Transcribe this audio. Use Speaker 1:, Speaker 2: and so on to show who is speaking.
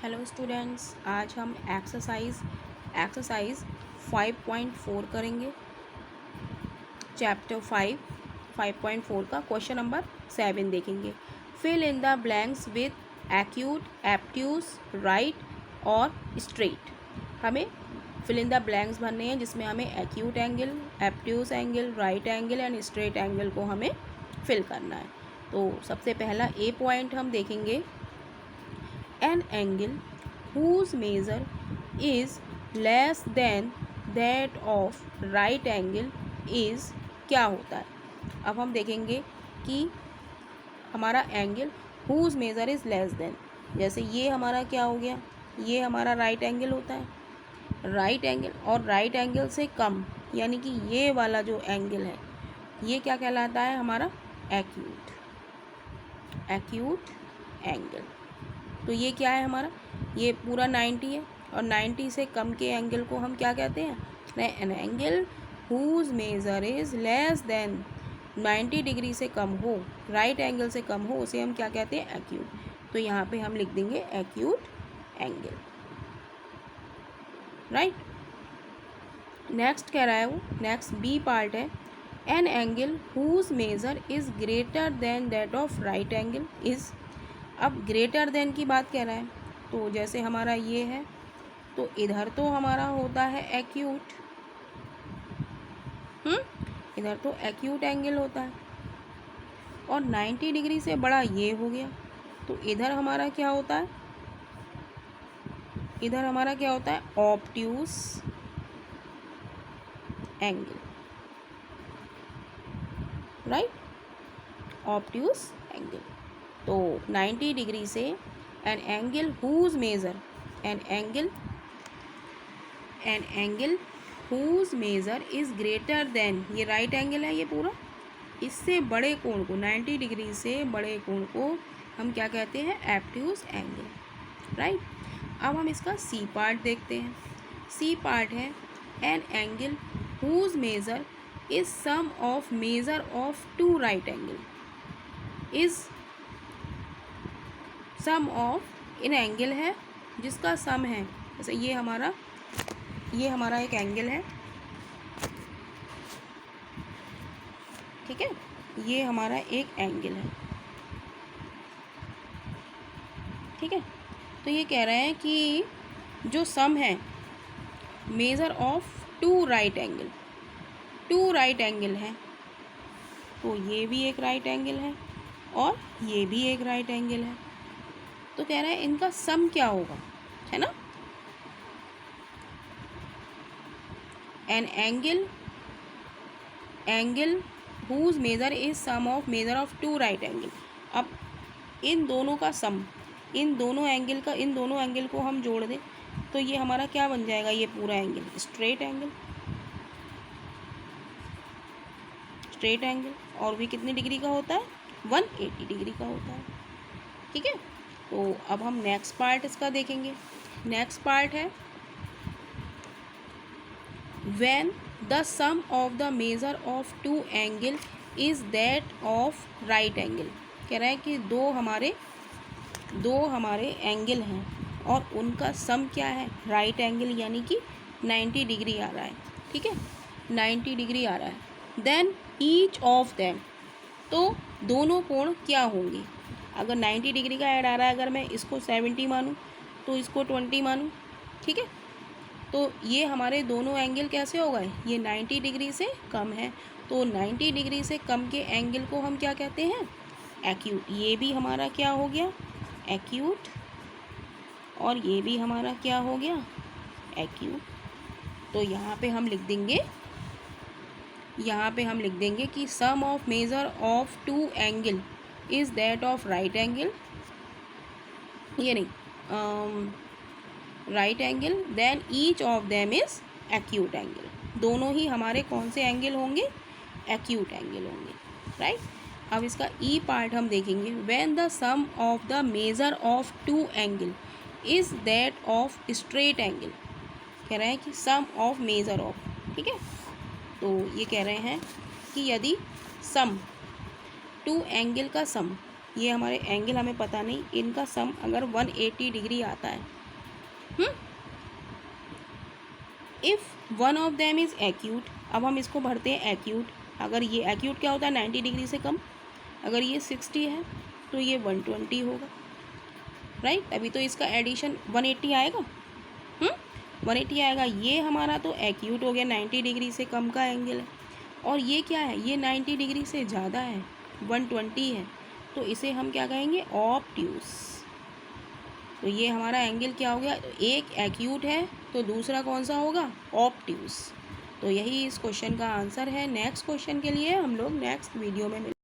Speaker 1: Hello students, आज हम exercise 5.4 करेंगे। चैप्टर 5.4 का क्वेश्चन नंबर 7 देखेंगे। Fill in the blanks with acute, obtuse, right और स्ट्रेट। हमें फिल इन द ब्लैंक्स भरने हैं जिसमें हमें acute angle, obtuse angle, right angle and straight angle को हमें फिल करना है। तो सबसे पहला ए पॉइंट हम देखेंगे, an angle whose measure is less than that of right angle is क्या होता है। अब हम देखेंगे कि हमारा angle whose measure is less than, जैसे ये हमारा क्या हो गया, ये हमारा राइट एंगल होता है। राइट एंगल और राइट एंगल से कम, यानी कि ये वाला जो एंगल है ये क्या कहलाता है, हमारा एक्यूट एंगल। तो ये क्या है हमारा, ये पूरा 90 है और 90 से कम के एंगल को हम क्या कहते हैं, an angle whose measure is less than 90 degree से कम हो, राइट एंगल से कम हो, उसे हम क्या कहते हैं, एक्यूट। तो यहाँ पे हम लिख देंगे एक्यूट एंगल, राइट। नेक्स्ट कह रहा है वो, नेक्स्ट बी पार्ट है, an angle whose measure is greater than that of right angle is. अब ग्रेटर देन की बात कह रहा है, तो जैसे हमारा ये है तो इधर तो हमारा होता है एक्यूट, इधर तो एक्यूट एंगल होता है, और 90 डिग्री से बड़ा ये हो गया, तो इधर हमारा क्या होता है, इधर हमारा क्या होता है, obtuse angle, right, obtuse angle. तो 90 डिग्री से an angle whose measure, an angle whose measure is greater than, ये राइट एंगल है ये पूरा, इससे बड़े कोण को, 90 डिग्री से बड़े कोण को हम क्या कहते हैं, एब्ट्यूस एंगल, राइट। अब हम इसका सी पार्ट देखते हैं। सी पार्ट है, an angle whose measure is sum of measure of two right angle is sum of, इन एंगल है जिसका सम है, जैसे ये हमारा एक एंगल है, ठीक है, ये हमारा एक एंगल है, ठीक है। तो ये कह रहे हैं कि जो सम है measure of two right angle, two right angle है, तो ये भी एक राइट एंगल है और ये भी एक राइट एंगल है, तो कह रहे हैं इनका सम क्या होगा, है ना। An angle whose measure is sum of measure of two right angle. अब इन दोनों का सम, इन दोनों एंगल को हम जोड़ दें तो ये हमारा क्या बन जाएगा, ये पूरा एंगल स्ट्रेट एंगल, और भी कितनी डिग्री का होता है, 180 डिग्री का होता है, ठीक है। तो अब हम नेक्स्ट पार्ट इसका देखेंगे। नेक्स्ट पार्ट है, when the sum of the measure of two angle is that of right angle. कह रहा है कि दो हमारे एंगल हैं और उनका सम क्या है, राइट एंगल, यानी कि 90 डिग्री आ रहा है, ठीक है, 90 डिग्री आ रहा है। देन ईच ऑफ देम, तो दोनों कोण क्या होंगे, अगर 90 डिग्री का ऐड आ रहा है, अगर मैं इसको 70 मानूँ तो इसको 20 मानूँ, ठीक है, तो ये हमारे दोनों एंगल कैसे हो गए, ये 90 डिग्री से कम है, तो 90 डिग्री से कम के एंगल को हम क्या कहते हैं, एक्यूट। ये भी हमारा क्या हो गया, एक्यूट, और ये भी हमारा क्या हो गया, एक्यूट। तो यहाँ पे हम लिख देंगे कि sum of measure of two angle is that of right angle, ये नहीं, right angle, then each of them is acute angle. दोनों ही हमारे कौन से एंगल होंगे, एक्यूट एंगल होंगे, राइट। अब इसका ई पार्ट हम देखेंगे, when the sum of the measure of two angle is that of straight angle. कह रहे हैं कि सम ऑफ मेजर ऑफ, ठीक है, तो ये कह रहे हैं कि यदि सम, टू एंगल का सम, ये हमारे एंगल हमें पता नहीं, इनका सम अगर 180 डिग्री आता है, if one of them is acute, अब हम इसको भरते हैं एक्यूट। अगर ये एक्यूट क्या होता है 90 डिग्री से कम, अगर ये 60 है तो ये 120 होगा, राइट। अभी तो इसका एडिशन 180 आएगा, 180 आएगा। ये हमारा तो एक्यूट हो गया, 90 डिग्री से कम का एंगल है। और ये क्या है, ये 90 डिग्री से ज़्यादा है, 120 है, तो इसे हम क्या कहेंगे, ऑब्ट्यूस। तो ये हमारा एंगल क्या हो गया, एक एक्यूट है तो दूसरा कौन सा होगा, ऑब्ट्यूस। तो यही इस क्वेश्चन का आंसर है। नेक्स्ट क्वेश्चन के लिए हम लोग नेक्स्ट वीडियो में मिलेंगे।